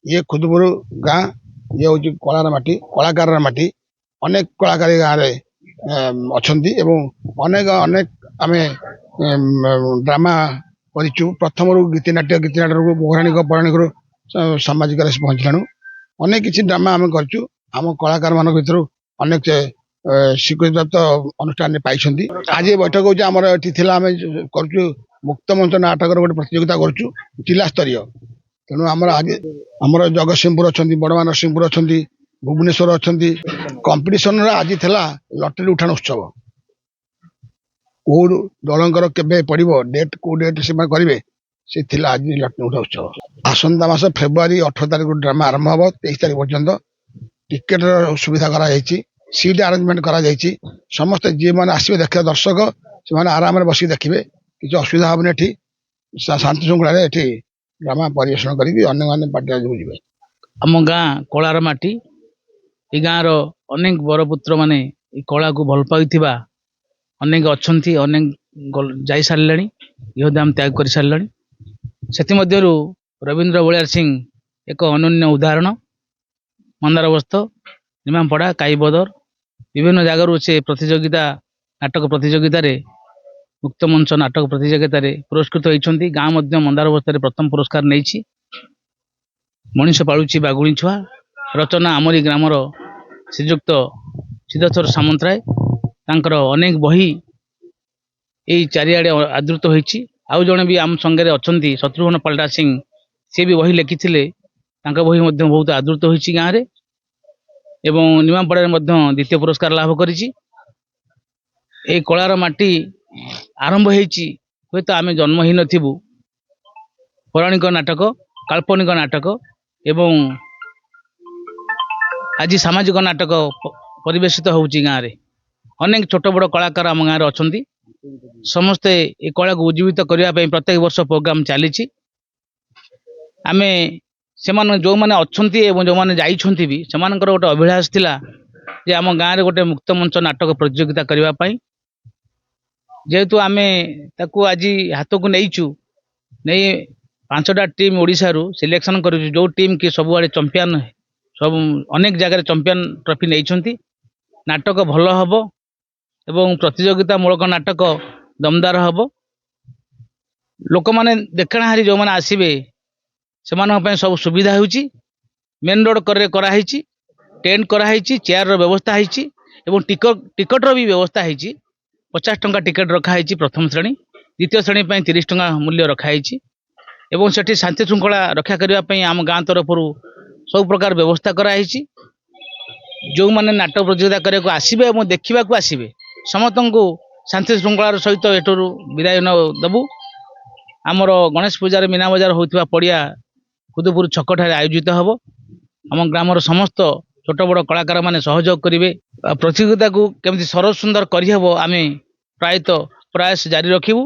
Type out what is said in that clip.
ये खुदपुर गाँ ये हूँ कलार माटी कलाकार माटी अनेक कलाकार गाँव अच्छा अनेक अनेक आम ड्रामा करूँ प्रथम गीतिनाट्य पौराणिक पौराणिक सामाजिक पहुँचलु अनेक किसी ड्रामा आम करूँ आम कलाकार मान भर अनेक स्वीकृति प्राप्त अनुष्ठान पाई आज ये बैठक हूँ आम कर मुक्त मंच नाटक गोटे प्रतियोगिता करुँ जिला स्तरीय तेणु आमर जगतसिंहपुर अच्छा बड़मा नरसिंहपुर अच्छा भुवनेश्वर अच्छा कंपिटिशन आज लटरी उठाण उत्सव कौ दलंकर केबे पड़ो डेट कौ डेट से करेंगे से आज लटरी उठा उत्सव आसंता मास फेब्रुआरी 18 तारीख ड्रामा आरंभ हम 23 तारीख पर्यंत टिकेट सुविधा कर सीट आरेंजमेंट कर समस्त जी मैंने आसवे देखा दर्शक से आराम बस देखिए किसी असुविधा हेनी एटी शांति श्रृंखला ये ड्रामा परिवेषण कर पार्टी जी आम गाँ कलार माटी ये गाँव अनेक बरपुत्र माने कला को भल पाई अनेक अच्छा अनेक जा सारे इहदाम त्याग कर सारे से रवींद्र बलियार सिंह एक अनन्य उदाहरण मंदार बस्त निमापड़ा काईबदर विभिन्न जगार से प्रतियोगिता नाटक प्रतियोगिता मुक्त मंच नाटक प्रतियोगिता पुरस्कृत होती गाँ मंदार बस्तर प्रथम पुरस्कार नहीं मनीष पालुची बागुणी छुआ रचना आमरी ग्रामर श्रीजुक्त सिद्धेश्वर सामंतराय तांकर अनेक बही यही चारिआडे आदृत होती आउ जड़े भी आम संगे अच्छा शत्रुघ्न पलटा सिंह सी भी बही लिखी बही बहुत आदृत होती गाँव में एवं निमापड़ा द्वितीय पुरस्कार लाभ कर कलार माटी आरंभ होती हूँ तो आम जन्म ही नथिबु पौराणिक नाटक काल्पनिक नाटक एवं आज सामाजिक नाटक परिवेशित होउची गाँव में अनेक छोट बड़ कलाकार आम गाँव अच्छा समस्ते ये कला को उज्जीवित करने प्रत्येक वर्ष प्रोग्राम चली आम से जो मैंने अच्छा जो मैंने जाइछंती भी से गोटे अभिलाष थिला जे आम गाँव में गोटे मुक्त मंच नाटक प्रतियोगिता करने जेहेतु आम ताकू आज हाथ को नहीं 5टा टीम ओडिशा रू सिलेक्शन कर जो टीम की सब आड़े चंपियन सब अनेक जगह चंपियन ट्रॉफी नहीं नाटक भल हम एवं प्रतियोगिता मूलक नाटक दमदार हम लोक मैंने देखना हारी जो मैंने आसवे से सब सुविधा हो मेन रोड कराई टेंट कराई चेयर व्यवस्था होती टिकट रो भी व्यवस्था होती 50 टंका टिकट रखाई प्रथम श्रेणी द्वितीय श्रेणी 30 टंका मूल्य रखाई एवं सेठी शांति श्रृंखला रक्षा करने आम गाँ तरफ सब प्रकार व्यवस्था कराई जो मैंने नाटक प्रतियोगिता करने को आसवे और देखा आसवे समस्त को शांति श्रृंखलार सहित एठू विदाय देबू आमर गणेश पूजार मीना बजार होता पड़िया खुदपुर छक ठारे आयोजित हम आम ग्रामर समस्त छोट बड़ कलाकार माने सहयोग करेंगे प्रतियोगिता को केमती सरस सुंदर करहब आम प्रायतः प्रयास जारी रखिबू।